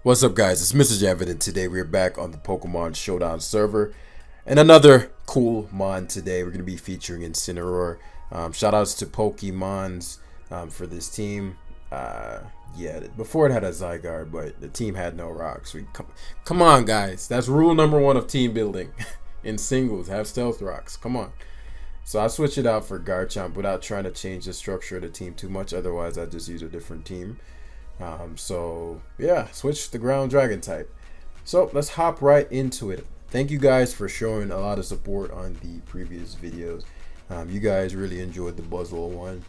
What's up, guys? It's Mr. Javid, and today we're back on the Pokemon Showdown server. And another cool mon today. We're going to be featuring Incineroar. Shout outs to Pokemons for this team. Yeah, before it had a Zygarde, but the team had no rocks. Come on, guys. That's rule number one of team building. In singles, have stealth rocks. Come on. So I switch it out for Garchomp without trying to change the structure of the team too much. Otherwise, I just use a different team. So yeah, switch the ground dragon type. So let's hop right into it. Thank you guys for showing a lot of support on the previous videos. You guys really enjoyed the Buzzwole one.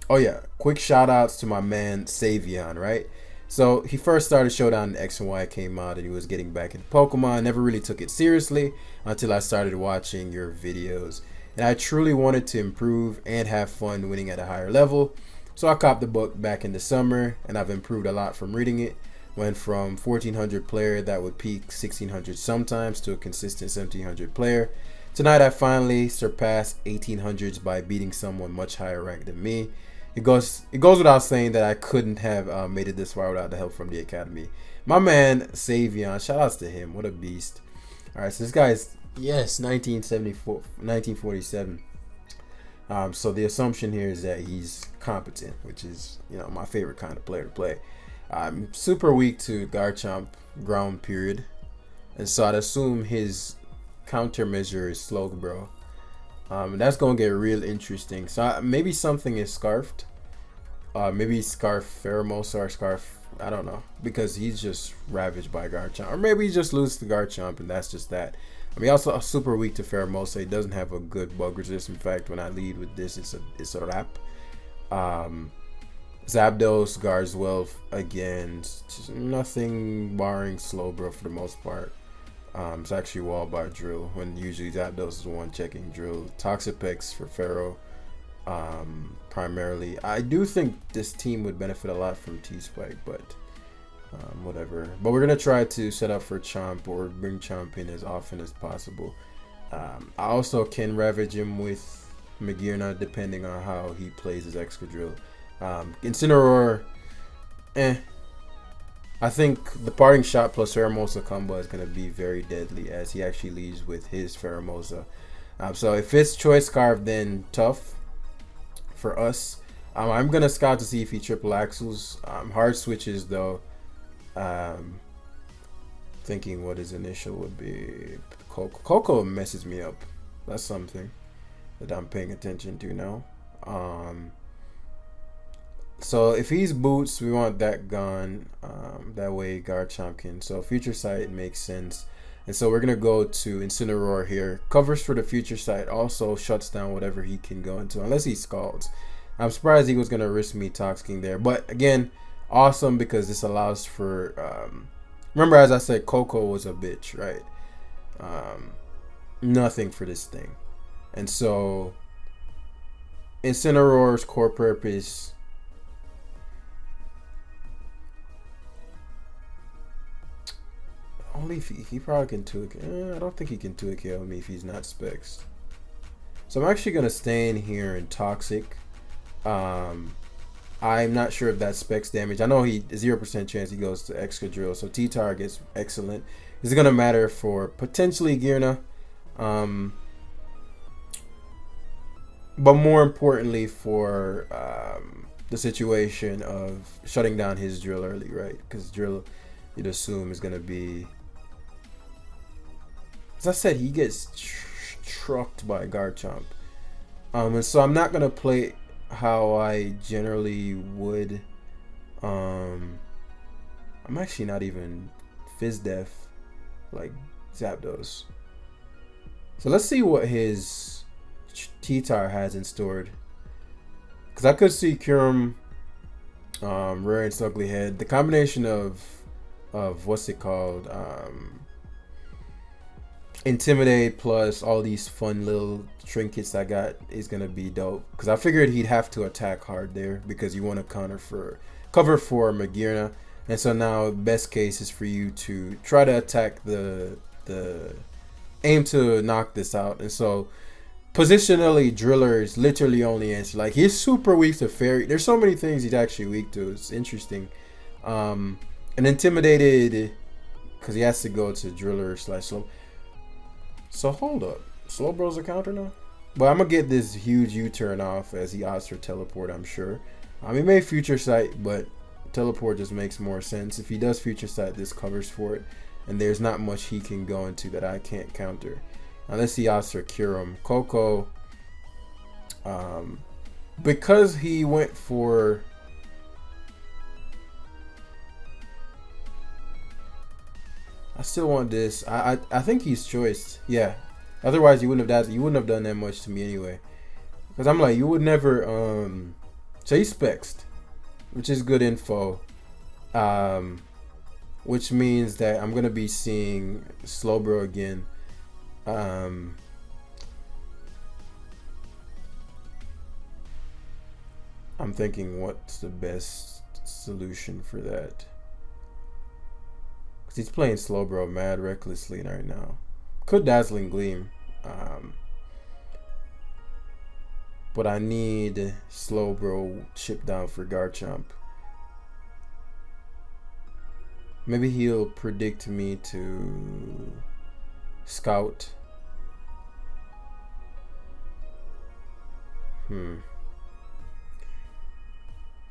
Oh yeah, quick shout outs to my man Savion, right? So he first started Showdown in X and Y came out, and he was getting back into Pokemon. Never really took it seriously until I started watching your videos, and I truly wanted to improve and have fun winning at a higher level. So I copped the book back in the summer, and I've improved a lot from reading it. Went from 1400 player that would peak 1600 sometimes to a consistent 1700 player. Tonight I finally surpassed 1800s by beating someone much higher ranked than me. It goes without saying that I couldn't have made it this far without the help from the academy. My man Savion, shout outs to him. What a beast. All right, so this guy's 1974, 1947. So the assumption here is that he's competent, which is, my favorite kind of player to play. I'm super weak to Garchomp ground period, and so I'd assume his countermeasure is Slowbro. And that's gonna get real interesting. So maybe something is Scarfed, maybe Scarf Pheromosa or Scarf, I don't know, because he's just ravaged by Garchomp, or maybe he just loses to Garchomp and that's just that. I mean, also super weak to Pheromosa. He doesn't have a good bug resist. In fact, when I lead with this, it's a wrap. Zapdos guards well against nothing barring Slowbro for the most part. It's actually walled by Drill, when usually Zapdos is the one checking Drill. Toxapex for Pharaoh, primarily. I do think this team would benefit a lot from T-Spike, but whatever. But we're gonna try to set up for Chomp, or bring Chomp in as often as possible. I also can ravage him with Magearna depending on how he plays his Excadrill. Incineroar, I think the parting shot plus Pheromosa combo is gonna be very deadly, as he actually leads with his Pheromosa. So if it's Choice Scarf, then tough for us. I'm gonna scout to see if he triple axles. Hard switches though. Thinking what his initial would be. Coco messes me up. That's something that I'm paying attention to now. So if he's Boots, we want that gone. That way Garchomp can. So Future Sight makes sense. And so we're gonna go to Incineroar here. Covers for the Future Sight, also shuts down whatever he can go into, unless he scalds. I'm surprised he was gonna risk me Toxking there, but again, awesome, because this allows for remember, as I said, Coco was a bitch, right? Nothing for this thing. And so Incineroar's core purpose, only if he probably can 2K. I don't think he can 2KO me if he's not Specs. So I'm actually gonna stay in here in Toxic. I'm not sure if that's Specs damage. I know he 0% chance he goes to Excadrill, so T-Target's excellent. This is gonna matter for potentially Gearna, but more importantly for the situation of shutting down his Drill early, right? Because Drill, you'd assume, is gonna be, as I said, he gets trucked by Garchomp, and so I'm not gonna play how I generally would. I'm actually not even Fizz Def like Zapdos. So let's see what his T-Tar has in stored, because I could see Kyurem, Rare and Ugly Head. The combination of what's it called, Intimidate plus all these fun little trinkets I got is gonna be dope, because I figured he'd have to attack hard there because you want to cover for Magearna. And so now best case is for you to try to attack the aim to knock this out. And so positionally, Driller is literally only answer. Like, he's super weak to Fairy. There's so many things he's actually weak to. It's interesting. And intimidated because he has to go to driller slash slow. So hold up, Slowbro's a counter now. But I'm gonna get this huge U-turn off as he opts for teleport. I'm sure. He may future sight, but teleport just makes more sense. If he does future sight, this covers for it, and there's not much he can go into that I can't counter. Unless he opts for Kyurem. Coco, because he went for I still want this. I think he's choiced. Yeah. Otherwise you wouldn't have done that much to me anyway. Because I'm like, you would never so he's spexed, which is good info. Which means that I'm gonna be seeing Slowbro again. I'm thinking what's the best solution for that. Cause he's playing Slowbro mad recklessly right now. Could Dazzling Gleam. But I need Slowbro chip down for Garchomp. Maybe he'll predict me to Scout.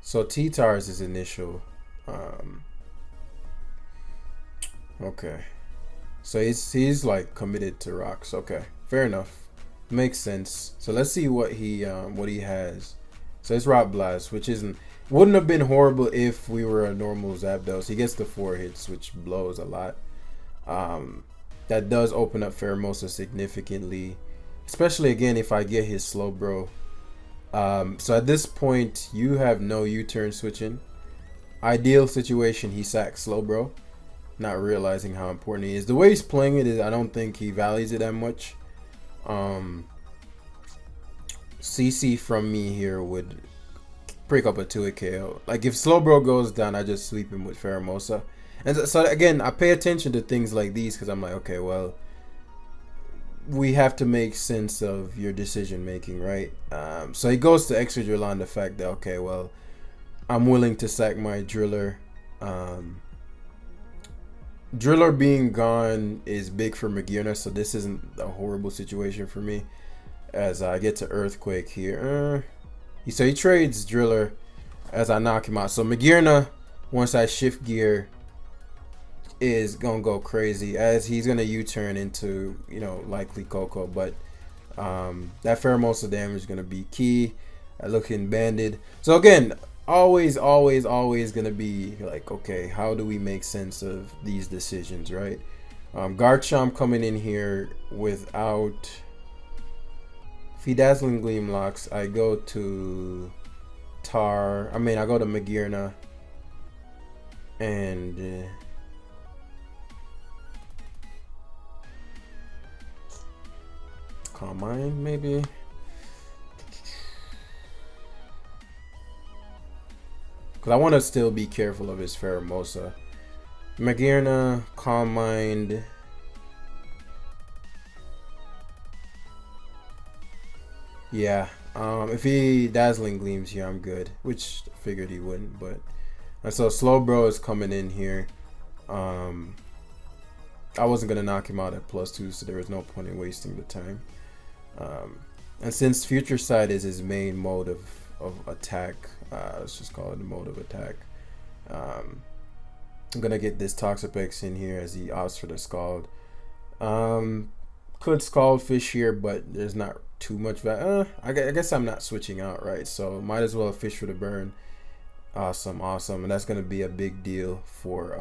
So T-Tar is his initial. Okay. So he's like committed to rocks. Okay, fair enough. Makes sense. So let's see what he has. So it's Rock Blast, which wouldn't have been horrible if we were a normal Zapdos. He gets the 4 hits, which blows a lot. That does open up Pheromosa significantly, especially again if I get his Slowbro. So at this point, you have no U-turn switching. Ideal situation, he sacks Slowbro, not realizing how important he is. The way he's playing it is, I don't think he values it that much. CC from me here would break up a 2-hit KO. Like if Slowbro goes down, I just sweep him with Pheromosa. And so again, I pay attention to things like these because I'm like, okay, well, we have to make sense of your decision making, right? So he goes to Excadrill on the fact that, okay, well, I'm willing to sack my Driller. Driller being gone is big for Magearna, so this isn't a horrible situation for me. As I get to Earthquake here. So he trades Driller as I knock him out. So Magearna, once I shift gear, is going to go crazy as he's going to U-turn into, likely Coco. But that Pheromosa damage is going to be key. Looking banded. So again, always going to be like, okay, how do we make sense of these decisions, right? Garchomp coming in here without... If he Dazzling Gleam locks, I go to I go to Magearna. And... Calm Mind, maybe? Because I want to still be careful of his Pheromosa. Magearna, Calm Mind... Yeah, if he Dazzling Gleams here, I'm good. Which I figured he wouldn't, but... And so Slowbro is coming in here. I wasn't going to knock him out at +2, so there was no point in wasting the time. And since Future Sight is his main mode of attack, let's just call it the mode of attack. I'm going to get this Toxapex in here as he opts for the Scald. Could Scald Fish here, but there's not too much value. I guess I'm not switching out, right? So might as well fish for the burn. Awesome. And that's gonna be a big deal for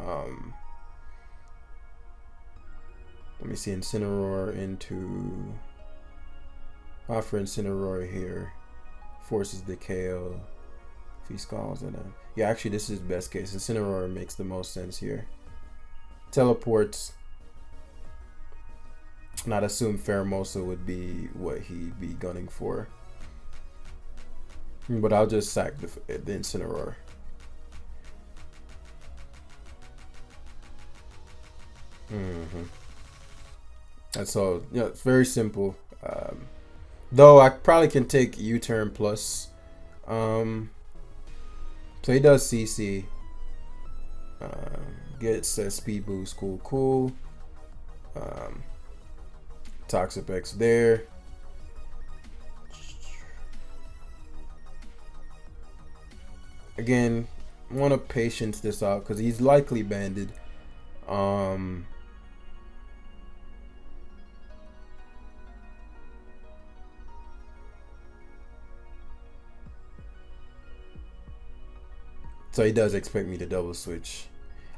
let me see, Incineroar into offer Incineroar here. Forces the KO if he scalds and yeah, actually this is best case. Incineroar makes the most sense here. Teleports. Not assume Pheromosa would be what he'd be gunning for. But I'll just sack the Incineroar. And so, it's very simple. Though I probably can take U-turn plus. So he does CC. Gets that speed boost. Cool. Toxapex there. Again, want to patience this out because he's likely banded. So he does expect me to double switch.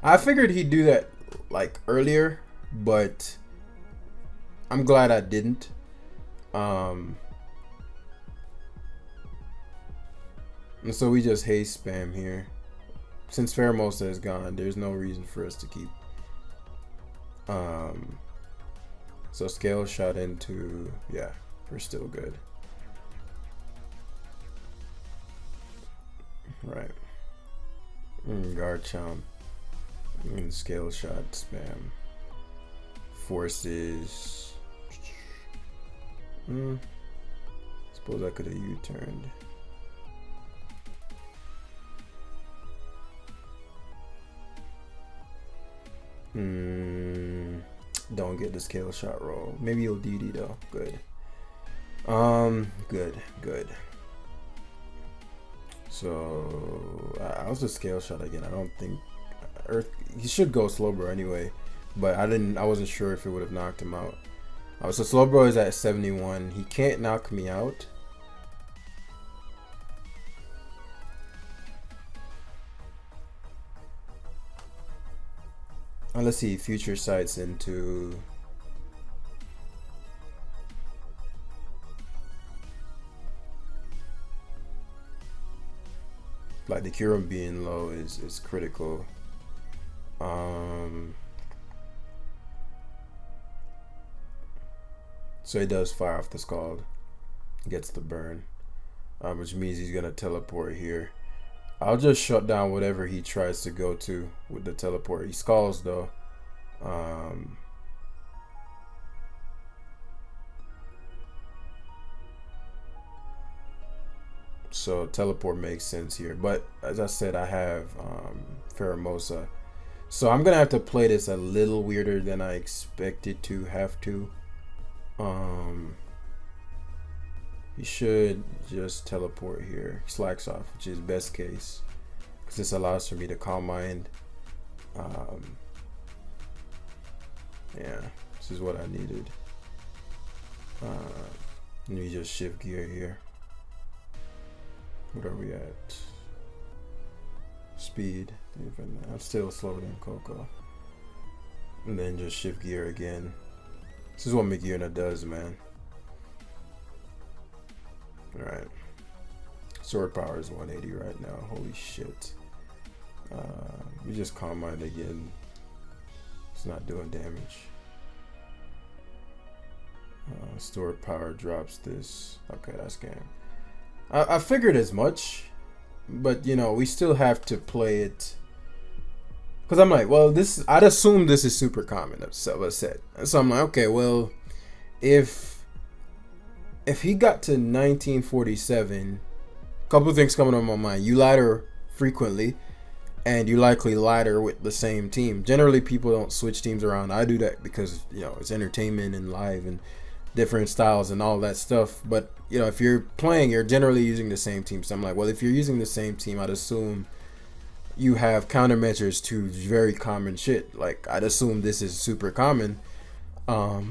I figured he'd do that like earlier, but I'm glad I didn't. And so we just haste spam here. Since Pheromosa is gone, there's no reason for us to keep. So scale shot into, yeah, we're still good. Right. Garchomp. Scale shot spam. Forces. Suppose I could have U-turned. Don't get the scale shot roll. Maybe you'll DD though. Good. Good. So I was a scale shot again. I don't think Earth. He should go Slowbro anyway, but I wasn't sure if it would have knocked him out. So Slowbro is at 71. He can't knock me out. Unless he future sights into like the Kyurem being low is critical. So he does fire off the Scald, gets the burn, which means he's gonna teleport here. I'll just shut down whatever he tries to go to with the teleport. He Scalds though. So teleport makes sense here. But as I said, I have Pheromosa. So I'm gonna have to play this a little weirder than I expected to have to. He should just teleport here. He slacks off, which is best case, because this allows for me to Calm Mind. Yeah, this is what I needed. Let me just shift gear here. What are we at? Speed. I'm still slower than Coco. And then just shift gear again. This is what Magearna does, man. Alright. Sword power is 180 right now. Holy shit. We just Calm Mind again. It's not doing damage. Sword power drops this. Okay, that's game. I figured as much, but you know, we still have to play it. Because I'm like, well, I'd assume this is super common, so I said. So I'm like, okay, well, if he got to 1947, a couple of things coming on my mind. You ladder frequently, and you likely ladder with the same team. Generally, people don't switch teams around. I do that because, you know, it's entertainment and live and different styles and all that stuff. But, you know, if you're playing, you're generally using the same team. So I'm like, well, if you're using the same team, I'd assume you have countermeasures to very common shit. Like, I'd assume this is super common. Or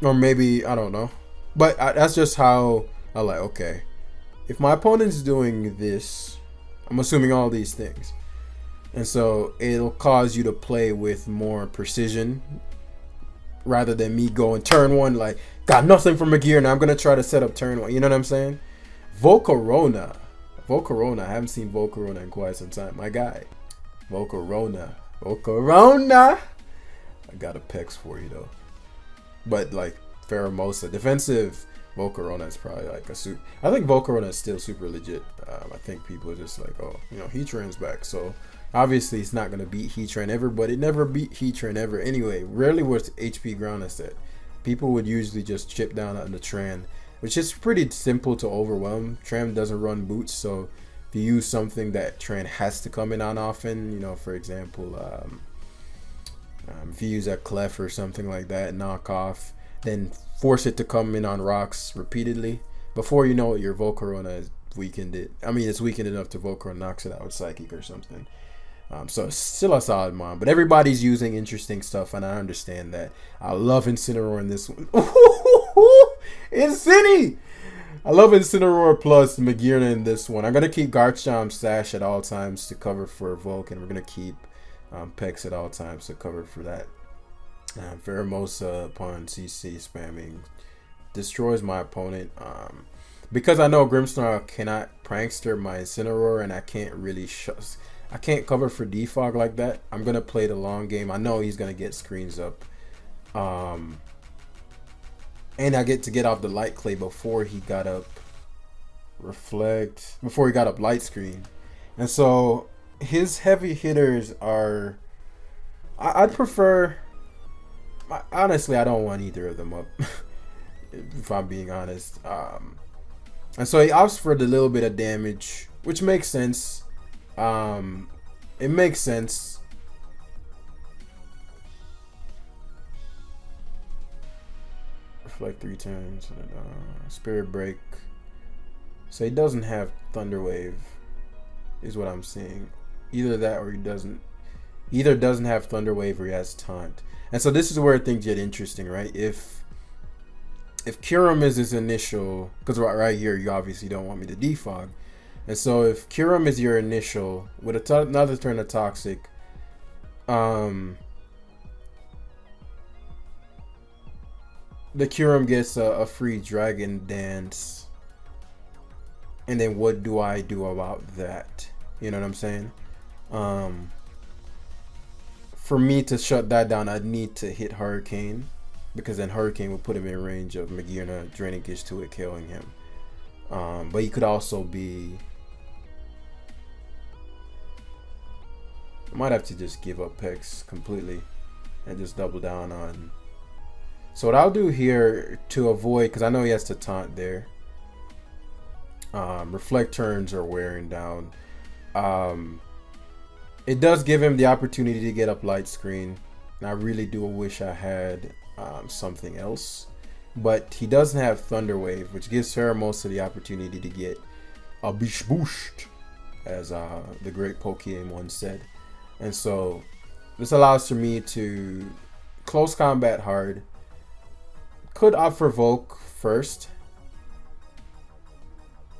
maybe, I don't know. But that's just how I like, okay, if my opponent's doing this, I'm assuming all these things. And so it'll cause you to play with more precision rather than me going turn one, like, got nothing from Magearna, I'm going to try to set up turn one. You know what I'm saying? Volcarona. I haven't seen Volcarona in quite some time. My guy. Volcarona. I got a pex for you, though. But, like, Pheromosa. Defensive Volcarona is probably, like, a super... I think Volcarona is still super legit. I think people are just like, oh, you know, Heatran's back. So, obviously, it's not going to beat Heatran ever, but it never beat Heatran ever anyway. Rarely was HP ground set. People would usually just chip down on the Tran, which is pretty simple to overwhelm. Tran doesn't run boots, so If you use something that Trent has to come in on often, you know, for example, if you use a clef or something like that, knock off, then force it to come in on rocks repeatedly. Before you know it, your Volcarona has weakened it. I mean, it's weakened enough to Volcarona knocks it out with Psychic or something. So it's still a solid mon, but everybody's using interesting stuff, and I understand that. I love Incineroar in this one. Incini! I love Incineroar plus Magearna in this one. I'm going to keep Garchomp Sash at all times to cover for Volk, and we're going to keep Pex at all times to cover for that. Pheromosa upon CC spamming destroys my opponent. Because I know Grimmsnarl cannot Prankster my Incineroar, and I can't really I can't cover for defog like that. I'm going to play the long game. I know he's going to get screens up. And I get to get off the Light Clay before he got up Reflect, before he got up Light Screen. And so his heavy hitters are, I'd prefer, honestly, I don't want either of them up, if I'm being honest. And so he opts for the little bit of damage, which makes sense. It makes sense. Reflect 3 turns. Spirit Break. So he doesn't have Thunder Wave, is what I'm seeing. Either that or he doesn't. Either doesn't have Thunder Wave or he has Taunt. And so this is where things get interesting, right? If Kyurem is his initial, because right here you obviously don't want me to defog. And so if Kyurem is your initial with another turn of Toxic, the Kyurem gets a free Dragon Dance. And then what do I do about that? You know what I'm saying? For me to shut that down, I'd need to hit Hurricane, because then Hurricane would put him in range of Magearna draining Kish to it, killing him. But he could also be... I might have to just give up Pex completely and just double down on... So what I'll do here to avoid, because I know he has to taunt there. Reflect turns are wearing down. It does give him the opportunity to get up Light Screen. And I really do wish I had something else. But he doesn't have Thunder Wave, which gives Pheromosa the opportunity to get a Bish Boost, as the great Pokemon once said. And so this allows for me to close combat hard. Could opt for Volk first.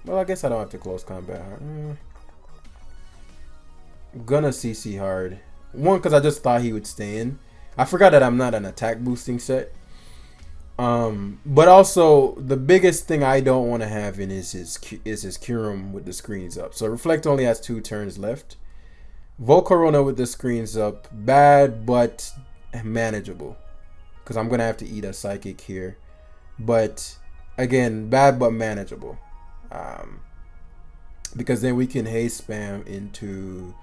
Well, I guess I don't have to close combat hard. I'm gonna CC hard. One, because I just thought he would stay in. I forgot that I'm not an attack boosting set. But also the biggest thing I don't want to have in is his Kyurem with the screens up. So Reflect only has 2 turns left. Volcarona with the screens up, bad but manageable, because I'm gonna have to eat a Psychic here. But again, bad but manageable, because then we can haste spam into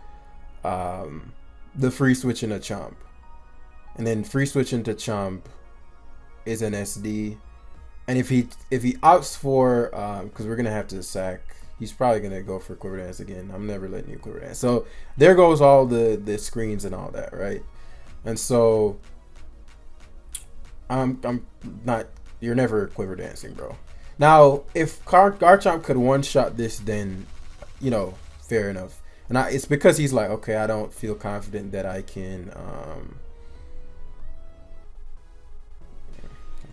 the free switch into Chomp, and then free switch into Chomp is an SD. And if he opts for, because we're gonna have to sack, he's probably gonna go for Quiver Dance again. I'm never letting you Quiver Dance. So there goes all the screens and all that, right? And so I'm not. You're never Quiver Dancing, bro. Now, if Garchomp could one-shot this, then, you know, fair enough. And it's because he's like, okay, I don't feel confident that I can.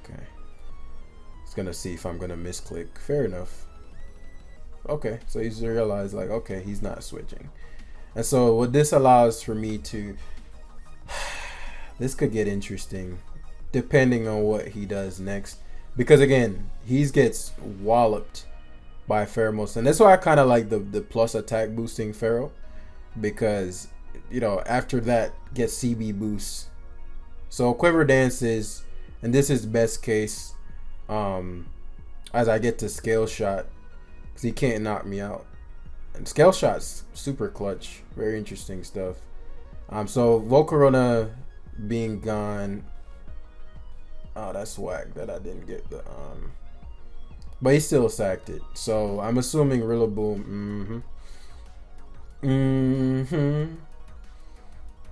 Okay. It's gonna see if I'm gonna misclick. Fair enough. Okay, so he's realized, like, okay, he's not switching. And so what this allows for me to... This could get interesting depending on what he does next. Because, again, he gets walloped by Pheromosa. And that's why I kind of like the plus attack boosting Pharaoh. Because, you know, after that, gets CB boosts. So Quiver dances, and this is best case, as I get to Scale Shot. Because he can't knock me out. And Scale Shot's super clutch. Very interesting stuff. So Volcarona being gone. Oh, that's whack that I didn't get the but he still sacked it. So I'm assuming Rillaboom. Mm-hmm.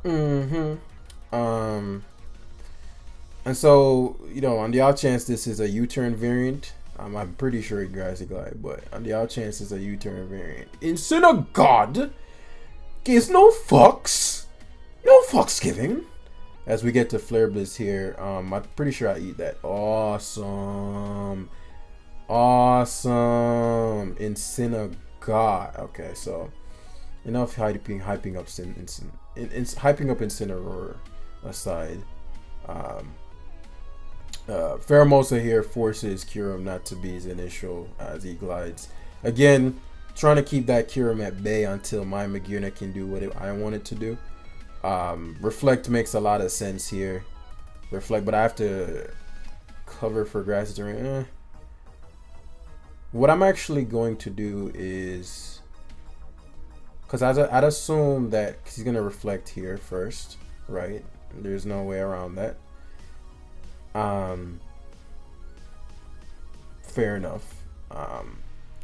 Mm-hmm. And so, on the odd chance this is a U-turn variant, I'm pretty sure it Grassy Glide, but on the odd chance it's a U-turn variant. Incineroar gives no fucks. No fucks given. As we get to Flare Blitz here, I'm pretty sure I eat that. Awesome. Awesome. Incineroar. Okay, so enough hyping up hyping up Incineroar aside. Pheromosa here forces Kyurem not to be his initial as he glides. Again, trying to keep that Kyurem at bay until my Magearna can do what I want it to do. Reflect makes a lot of sense here. Reflect, but I have to cover for grassy terrain. What I'm actually going to do is, because I'd assume that he's going to reflect here first, right? There's no way around that. Fair enough.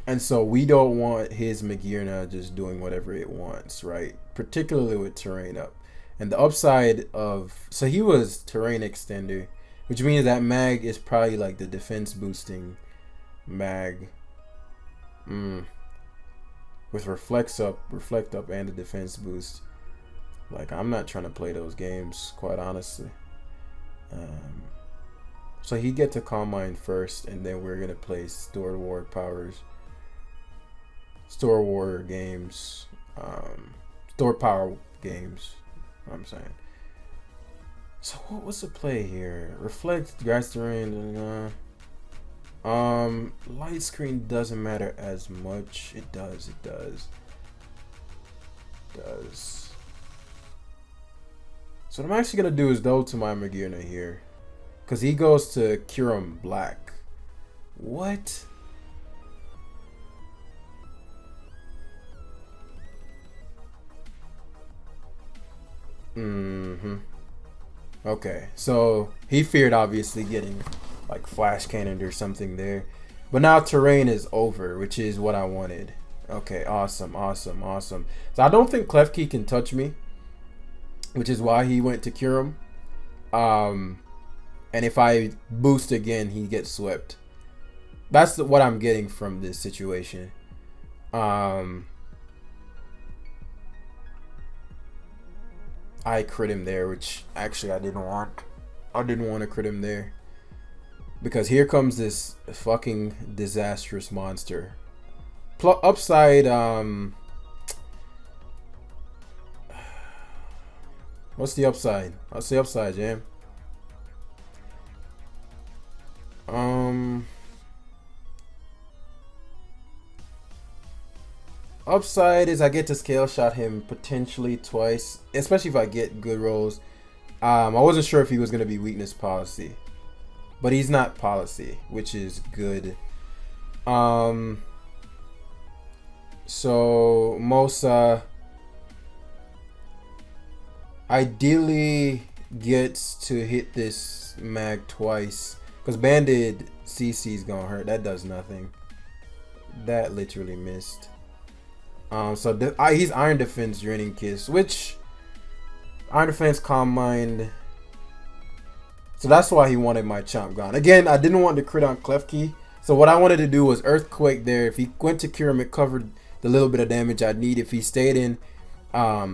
And so we don't want his Magearna just doing whatever it wants, right? Particularly with terrain up. And the upside of, so he was terrain extender, which means that mag is probably like the defense boosting mag. With reflect up and the defense boost. Like, I'm not trying to play those games, quite honestly. So he get to Calm Mind first, and then we're gonna play Store War Powers, Store War games, Store Power games. I'm saying. So what's the play here? Reflect, Grass Terrain, light screen doesn't matter as much. It does. So what I'm actually gonna do is go to my Magearna here, cause he goes to Kyurem Black. What? Okay, so he feared obviously getting like flash cannoned or something there, but now terrain is over, which is what I wanted. Okay, awesome. So I don't think Klefki can touch me, which is why he went to Kyurem. And if I boost again, he gets swept. That's what I'm getting from this situation. I crit him there, which actually I didn't want. I didn't want to crit him there, because here comes this fucking disastrous monster. Upside, what's the upside? What's the upside, Jam? Upside is I get to scale shot him potentially twice, especially if I get good rolls. I wasn't sure if he was going to be weakness policy, but he's not policy, which is good. So Mosa ideally gets to hit this mag twice, because Banded CC is gonna hurt. That does nothing. That literally missed. So he's Iron Defense, Draining Kiss, which Iron Defense, Calm Mind. So that's why he wanted my Chomp gone. Again, I didn't want to crit on Klefki, so what I wanted to do was Earthquake there. If he went to Kyurem, it covered the little bit of damage I'd need. If he stayed in, I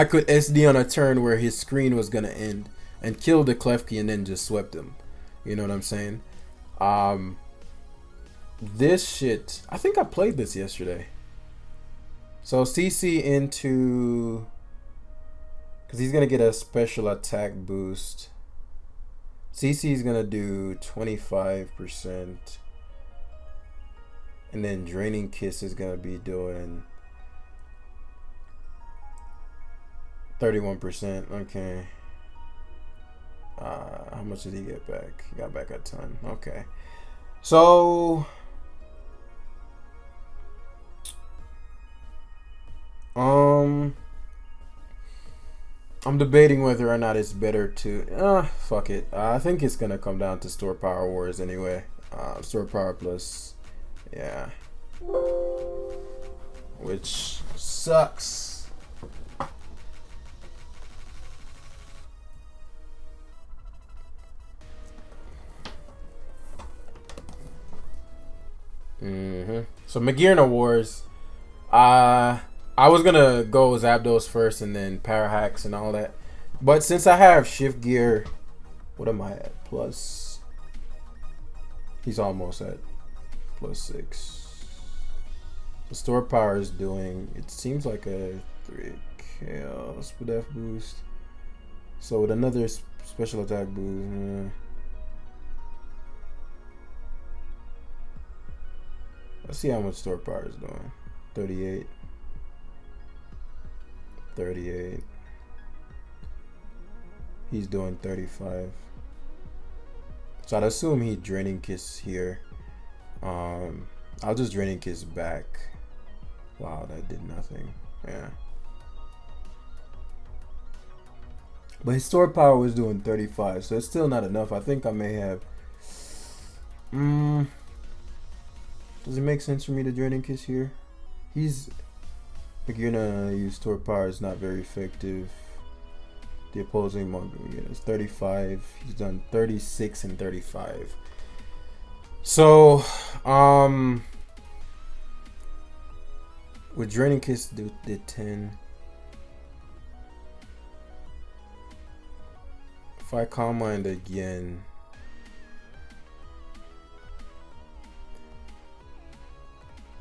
could SD on a turn where his screen was gonna end and kill the Klefki and then just swept him. You know what I'm saying? This shit, I think I played this yesterday. So CC into, because he's gonna get a special attack boost. CC is gonna do 25%, and then Draining Kiss is gonna be doing 31%. Okay. How much did he get back? He got back a ton. Okay. So I'm debating whether or not it's better to fuck it. I think it's gonna come down to Store Power Wars anyway. Store Power plus, yeah. which sucks. So Magirna Wars. I was gonna go Zapdos first and then Parahax and all that, but since I have Shift Gear, what am I at? Plus. He's almost at +6. The store power is doing. It seems like a 3 chaos with F boost. So with another special attack boost. Let's see how much store power is doing. 38. 38. He's doing 35. So I'd assume he Draining Kiss here. I'll just Draining Kiss back. Wow, that did nothing. Yeah. But his store power was doing 35, so it's still not enough. I think I may have. Does it make sense for me to Draining Kiss here? He's gonna use store power is not very effective. The opposing monkey is 35. He's done 36 and 35. So, with Draining Kiss did 10. If I Calm Mind again,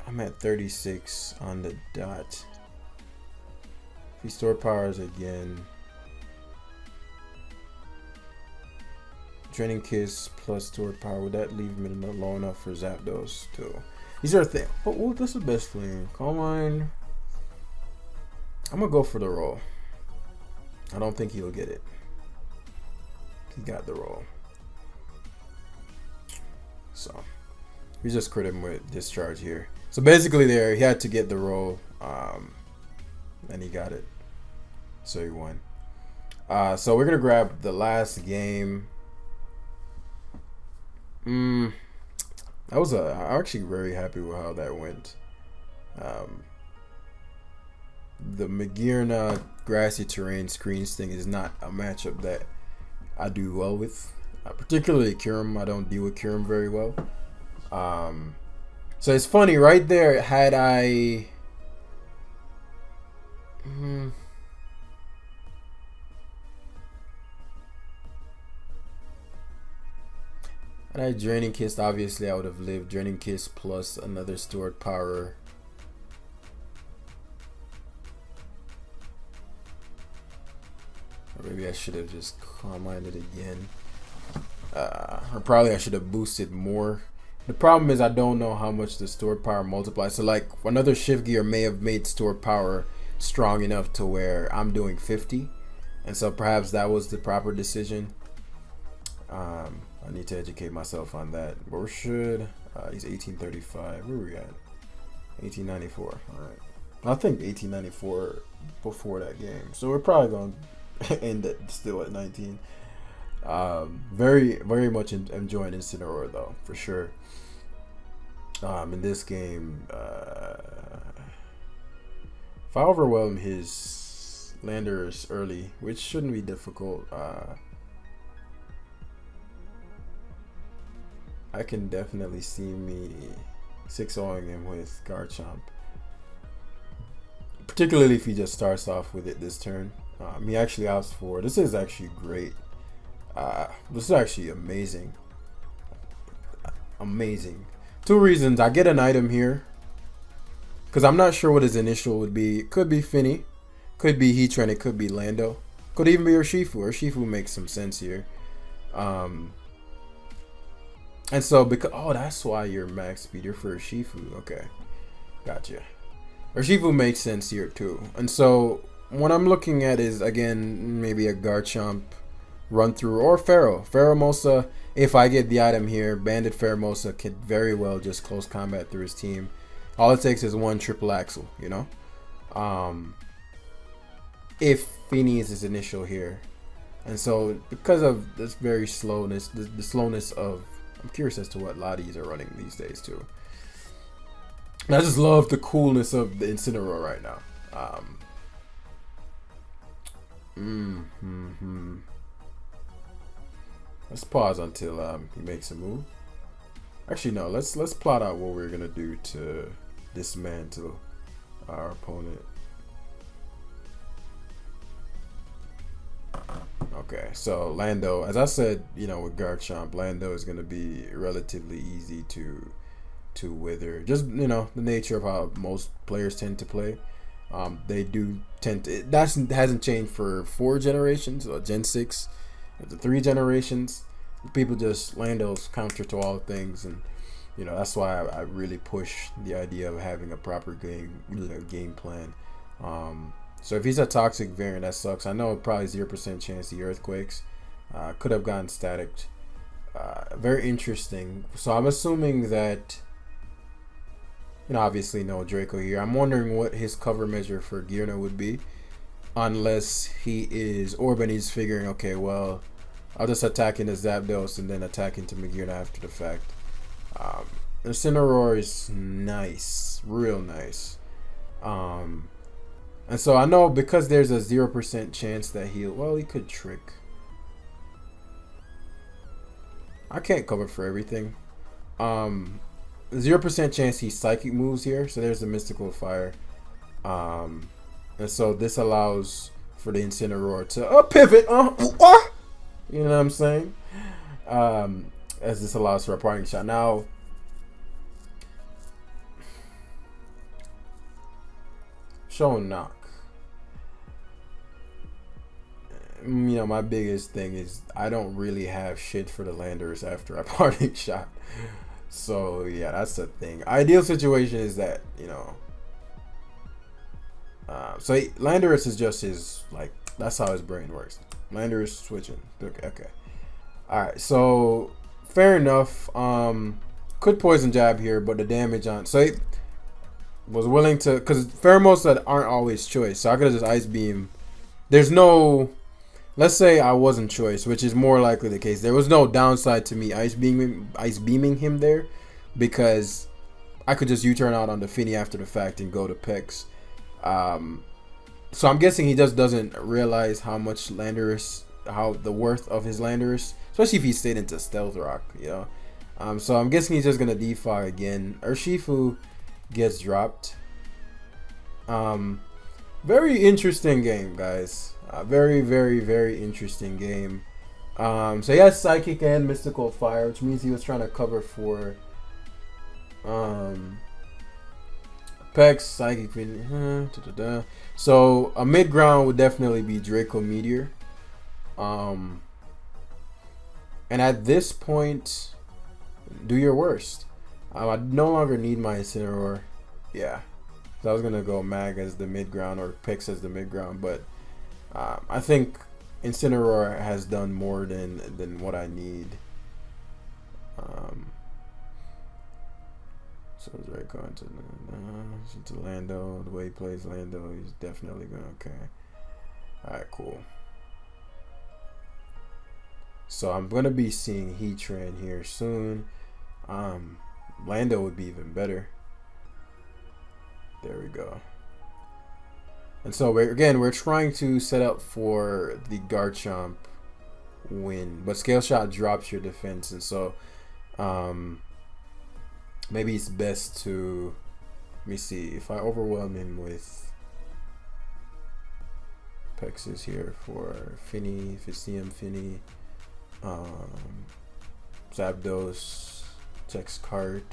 I'm at 36 on the dot. If he store powers again, Draining Kiss plus store power, would that leave me low enough for Zapdos too? These are things. But what's the best thing? Calm Mind. I'm gonna go for the roll. I don't think he'll get it. He got the roll. So we just crit him with Discharge here. So basically there, he had to get the roll. And he got it. So he won. So we're gonna grab the last game. I'm actually very happy with how that went. The Magirna Grassy Terrain Screens thing is not a matchup that I do well with. Particularly Kyurem. I don't deal with Kyurem very well. So it's funny, right there, had I... Had I Draining Kiss, obviously I would have lived. Draining Kiss plus another stored power. Or maybe I should have just Calm Minded again. Or probably I should have boosted more. The problem is I don't know how much the stored power multiplies. So like another Shift Gear may have made stored power strong enough to where I'm doing 50. And so perhaps that was the proper decision. I need to educate myself on that. Where should he's 1835. Where are we at? 1894. All right. I think 1894 before that game. So we're probably going to end it still at 19. Very, very much enjoying Incineroar though, for sure. In this game, if I overwhelm his landers early, which shouldn't be difficult, I can definitely see me 6-0ing him with Garchomp. Particularly if he just starts off with it this turn. He actually opts for, this is actually great. This is actually amazing. Amazing. 2 reasons. I get an item here. Because I'm not sure what his initial would be. It could be Finny. Could be Heatran. It could be Lando. Could even be Urshifu. Urshifu makes some sense here. And so, because, oh, that's why you're max speed. You're for Urshifu. Okay. Gotcha. Urshifu makes sense here too. And so, what I'm looking at is, again, maybe a Garchomp run through, or Pharaoh. Pheromosa, if I get the item here, Bandit Pheromosa could very well just close combat through his team. All it takes is 1 triple axle, you know? If Finny is his initial here. And so, because of this very slowness, the slowness of, I'm curious as to what Lotties are running these days too. And I just love the coolness of the Incineroar right now. Let's pause until he makes a move. Actually, no. Let's plot out what we're gonna do to dismantle our opponent. Okay, so Lando, as I said, with Garchomp, Lando is gonna be relatively easy to wither. Just the nature of how most players tend to play. They do tend to. That hasn't changed for 4 generations or Gen 6, the 3 generations. People just Lando's counter to all things, and that's why I really push the idea of having a proper game plan. So if he's a toxic variant, that sucks. I know probably 0% chance he earthquakes. Could have gotten static. Very interesting. So I'm assuming that. Obviously no Draco here. I'm wondering what his cover measure for Gearna would be, unless he is Orb and he's figuring, okay, well, I'll just attack into Zapdos and then attack into Magearna after the fact. Incineroar is nice, real nice. And so I know because there's a 0% chance that he could trick. I can't cover for everything. 0% chance he psychic moves here, so there's the mystical fire. And so this allows for the Incineroar to pivot. You know what I'm saying? As this allows for a parting shot. Now, show and knock. My biggest thing is I don't really have shit for the Landers after a parting shot. So yeah, that's the thing. Ideal situation is that so Landorus is just his that's how his brain works. Landorus switching. Okay. All right. So fair enough. Could poison jab here, but the damage on he was willing to because pheromones that aren't always choice. So I could have just ice beam. There's no. Let's say I wasn't choice, which is more likely the case. There was no downside to me ice beaming him there, because I could just U-turn out on the Finny after the fact and go to Pex. So I'm guessing he just doesn't realize how much Landorus, how the worth of his Landorus, especially if he stayed into Stealth Rock, So I'm guessing he's just gonna defog again. Urshifu gets dropped. Very interesting game, guys. Very, very, very interesting game. So he has Psychic and Mystical Fire, which means he was trying to cover for Pex, Psychic. So a mid ground would definitely be Draco Meteor. And at this point, do your worst. I no longer need my Incineroar. Yeah. So I was gonna go Mag as the mid ground or Pex as the mid ground, but I think Incineroar has done more than what I need. So Draco into Lando. The way he plays Lando, he's definitely going okay. Alright, cool. So I'm gonna be seeing Heatran here soon. Lando would be even better. There we go. And so we're trying to set up for the Garchomp win, but Scale Shot drops your defense, and so maybe it's best to, let me see, if I overwhelm him with Pexes here for Finny, Fistium Finny, Zapdos, checks card,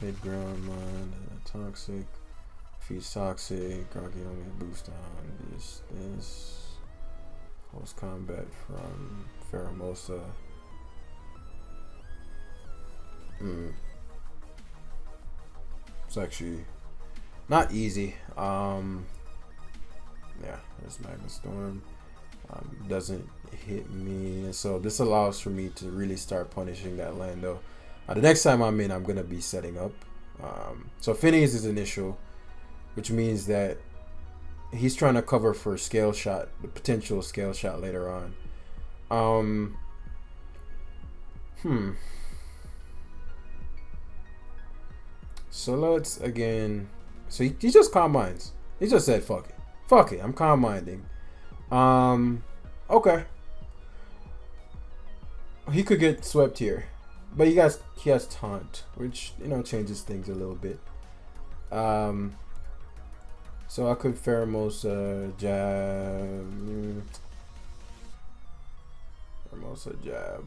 mid ground mod, toxic. If he's toxic, I'll get on his boost on this. Close combat from Pheromosa. It's actually not easy. Yeah, there's Magma Storm. Doesn't hit me, and so this allows for me to really start punishing that Lando. The next time I'm in, I'm gonna be setting up. So Finny is his initial, which means that he's trying to cover for Scale Shot, the potential Scale Shot later on. So let's again. So he just calm minds. He just said, "Fuck it, fuck it." I'm calm minding. Okay. He could get swept here, but he has taunt, which changes things a little bit. Um, so I could Pheromosa jab. Pheromosa jab.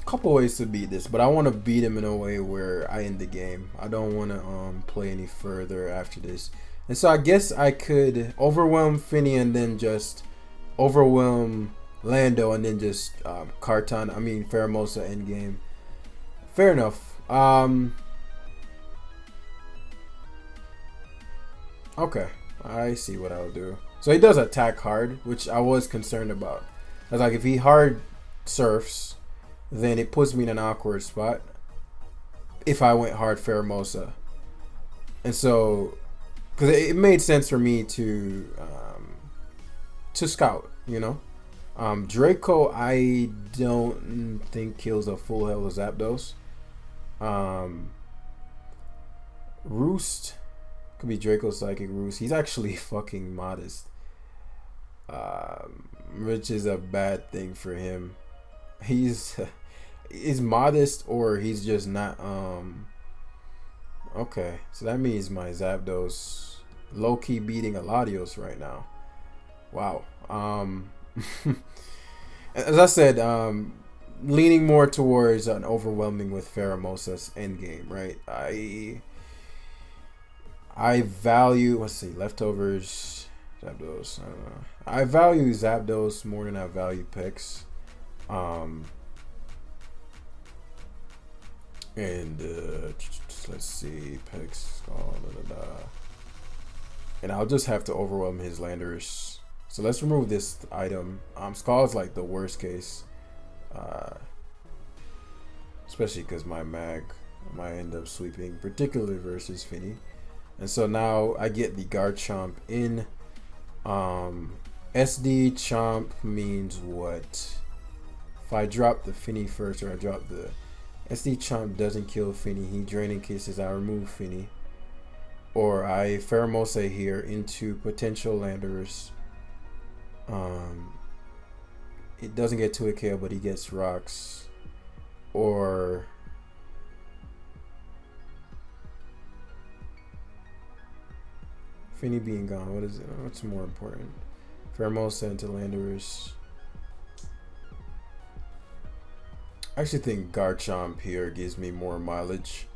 Couple ways to beat this, but I want to beat him in a way where I end the game. I don't want to play any further after this, and so I guess I could overwhelm Finny and then just overwhelm Lando and then just Pheromosa endgame. Fair enough. Okay, I see what I'll do. So he does attack hard, which I was concerned about. I was like, if he hard surfs, then it puts me in an awkward spot if I went hard Pheromosa. And so, because it made sense for me to scout, Draco, I don't think kills a full health of Zapdos. Roost could be Draco Psychic Roost. He's actually fucking modest, which is a bad thing for him. He's modest, or he's just not. Okay, so that means my Zapdos low key beating a Latios right now. Wow. As I said, leaning more towards an overwhelming with Pheromosa's endgame, right? I value, let's see, leftovers, Zapdos. I don't know. I value Zapdos more than I value Pex. Let's see, Pex. And I'll just have to overwhelm his Landers. So let's remove this item. Skull is like the worst case, especially because my mag might end up sweeping, particularly versus Finny. And so now I get the Garchomp in. SD Chomp means what? If I drop the Finny first, or I drop the SD Chomp doesn't kill Finny. He Draining Kisses, I remove Finny. Or I Pheromosa here into potential Landers. It doesn't get to a KO, but he gets rocks. Or Finny being gone. What is it? What's more important? Pheromosa into Landers. I actually think Garchomp here gives me more mileage.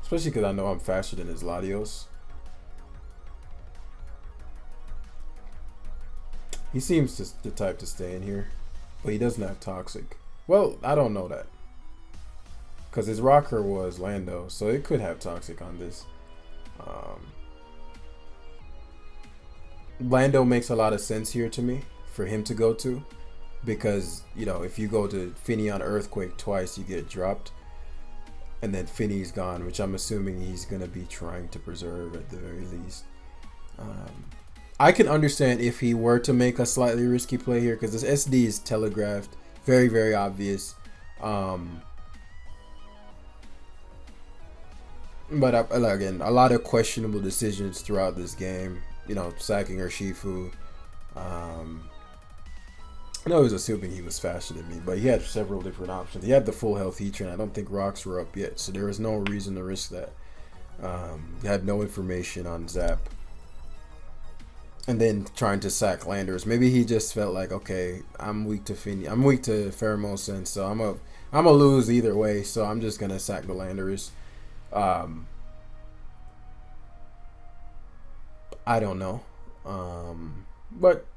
Especially because I know I'm faster than his Latios. He seems the type to stay in here, but he doesn't have Toxic. Well, I don't know that, because his rocker was Lando, so it could have Toxic on this. Lando makes a lot of sense here to me for him to go to, because if you go to Finny on Earthquake twice, you get dropped, and then Finny's gone, which I'm assuming he's gonna be trying to preserve at the very least. I can understand if he were to make a slightly risky play here, because this SD is telegraphed, very, very obvious. But again, a lot of questionable decisions throughout this game. Sacking Urshifu. I know he was assuming he was faster than me, but he had several different options. He had the full health Heatran. I don't think rocks were up yet, so there was no reason to risk that. He had no information on Zap. And then trying to sack Landers. Maybe he just felt like, okay, I'm weak to Finny. I'm weak to Pheromosa, and so I'm a lose either way. So I'm just gonna sack the Landers. I don't know, but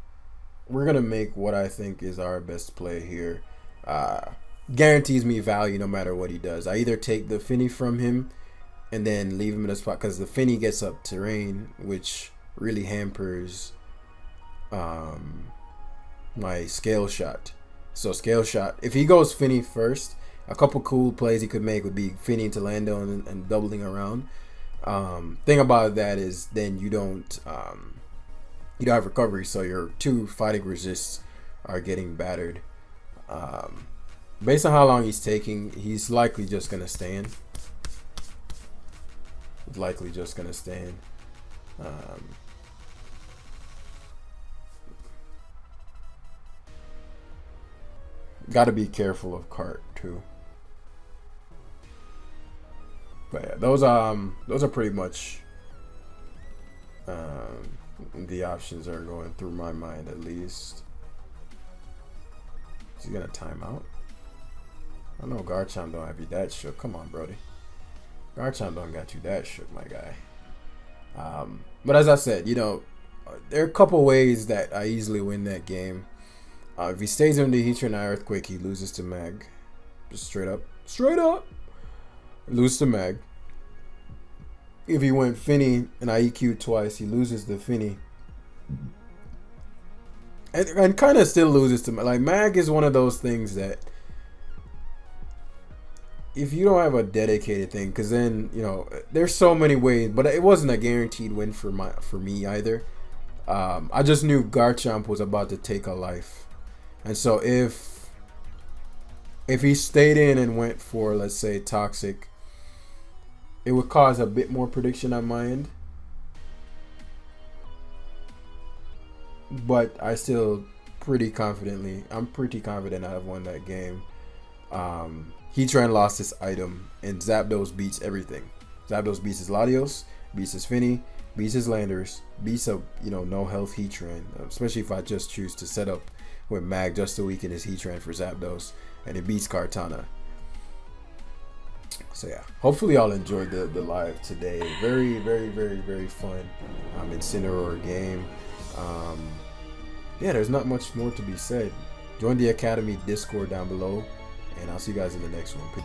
we're gonna make what I think is our best play here. Guarantees me value no matter what he does. I either take the Finny from him and then leave him in a spot, because the Finny gets up terrain, which really hampers my Scale Shot. So Scale Shot, if he goes Finny first, A couple cool plays he could make would be Finny into Lando and doubling around. Thing about that is then you don't have recovery, so your 2 fighting resists are getting battered. Based on how long he's taking, he's likely just gonna stand. Got to be careful of cart too. But yeah, those are pretty much the options that are going through my mind, at least. Is he gonna time out? I know Garchomp don't have you that shook. Come on, Brody. Garchomp don't got you that shook, my guy. But as I said, there are a couple ways that I easily win that game. If he stays under Heatran and Earthquake, he loses to Mag. Just straight up. Lose to Mag. If he went Finny and I EQ twice, he loses to Finny. And kind of still loses to Mag. Like, Mag is one of those things that if you don't have a dedicated thing, because then, there's so many ways, but it wasn't a guaranteed win for me either. I just knew Garchomp was about to take a life. And so if he stayed in and went for, let's say, Toxic, it would cause a bit more prediction on my end. But I'm pretty confident I've won that game. Heatran lost his item, and Zapdos beats everything. Zapdos beats his Latios, beats his Finny, beats his Landers, beats a no health Heatran, especially if I just choose to set up with Mag just to weaken his Heatran for Zapdos, and it beats Kartana. So yeah, hopefully y'all enjoyed the live today. Very, very, very, very fun Incineroar game. Yeah, there's not much more to be said. Join the Academy Discord down below, and I'll see you guys in the next one.